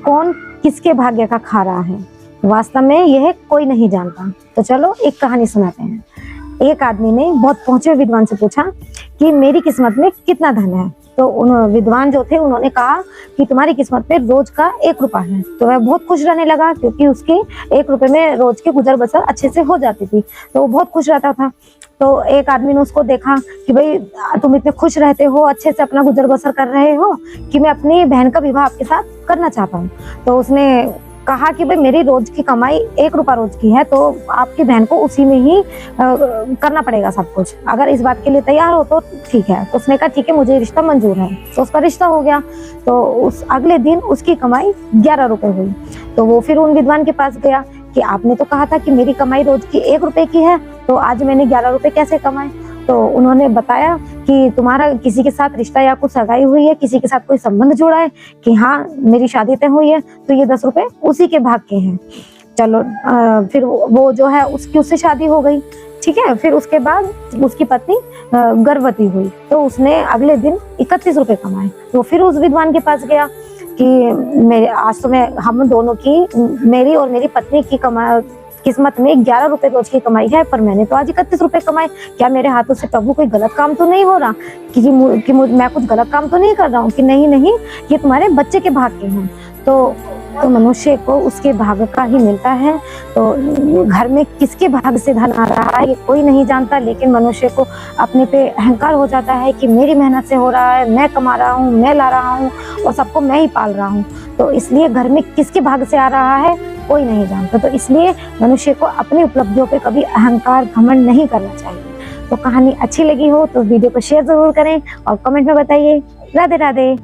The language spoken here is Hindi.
कौन किसके भाग्य का खा रहा है, वास्तव में यह कोई नहीं जानता। तो चलो एक कहानी सुनाते हैं। एक आदमी ने बहुत पहुंचे विद्वान से पूछा कि मेरी किस्मत में कितना धन है। तो उन विद्वान जो थे उन्होंने कहा कि तुम्हारी किस्मत में रोज का 1 रुपया है। तो वह बहुत खुश रहने लगा, क्योंकि उसकी 1 रुपये में रोज की गुजर बसर अच्छे से हो जाती थी, तो वो बहुत खुश रहता था। तो एक आदमी ने उसको देखा कि भाई तुम इतने खुश रहते हो, अच्छे से अपना गुजर बसर कर रहे हो, कि मैं अपनी बहन का विवाह आपके साथ करना चाहता हूँ। तो उसने कहा कि भाई मेरी रोज की कमाई 1 रुपया रोज की है, तो आपकी बहन को उसी में ही करना पड़ेगा सब कुछ। अगर इस बात के लिए तैयार हो तो ठीक है। तो उसने कहा ठीक है, मुझे रिश्ता मंजूर है। तो उसका रिश्ता हो गया। तो उस अगले दिन उसकी कमाई 11 रुपए हुई। तो वो फिर उन विद्वान के पास गया कि आपने तो कहा था कि मेरी कमाई रोज की 1 रुपए की है, तो आज मैंने 11 रुपए कैसे कमाए। तो उन्होंने बताया कि तुम्हारा किसी के साथ रिश्ता या कुछ सगाई हुई है, किसी के साथ कोई संबंध जुड़ा है, कि हाँ मेरी शादी तय हुई है, तो ये 10 रुपए उसी के भाग के हैं। चलो फिर वो जो है उससे शादी हो गई। ठीक है। फिर उसके बाद उसकी पत्नी गर्भवती हुई, तो उसने अगले दिन 31 रुपए कमाए। तो फिर उस विद्वान के पास गया कि मेरे आज तो मैं हम दोनों की, मेरी और मेरी पत्नी की किस्मत में 11 रुपए रोज की कमाई है, पर मैंने तो आज 31 रुपए कमाए। क्या मेरे हाथों से प्रभु कोई गलत काम तो नहीं हो रहा, कि मैं कुछ गलत काम तो नहीं कर रहा हूँ? कि नहीं नहीं, ये तुम्हारे बच्चे के भाग के हैं। तो मनुष्य को उसके भाग का ही मिलता है। तो घर में किसके भाग से धन आ रहा है ये कोई नहीं जानता, लेकिन मनुष्य को अपने पे अहंकार हो जाता है कि मेरी मेहनत से हो रहा है, मैं कमा रहा हूँ, मैं ला रहा हूँ और सबको मैं ही पाल रहा हूँ। तो इसलिए घर में किसके भाग से आ रहा है कोई नहीं जानता। तो इसलिए मनुष्य को अपनी उपलब्धियों पे कभी अहंकार घमंड नहीं करना चाहिए। तो कहानी अच्छी लगी हो तो वीडियो को शेयर जरूर करें और कमेंट में बताइए। राधे राधे।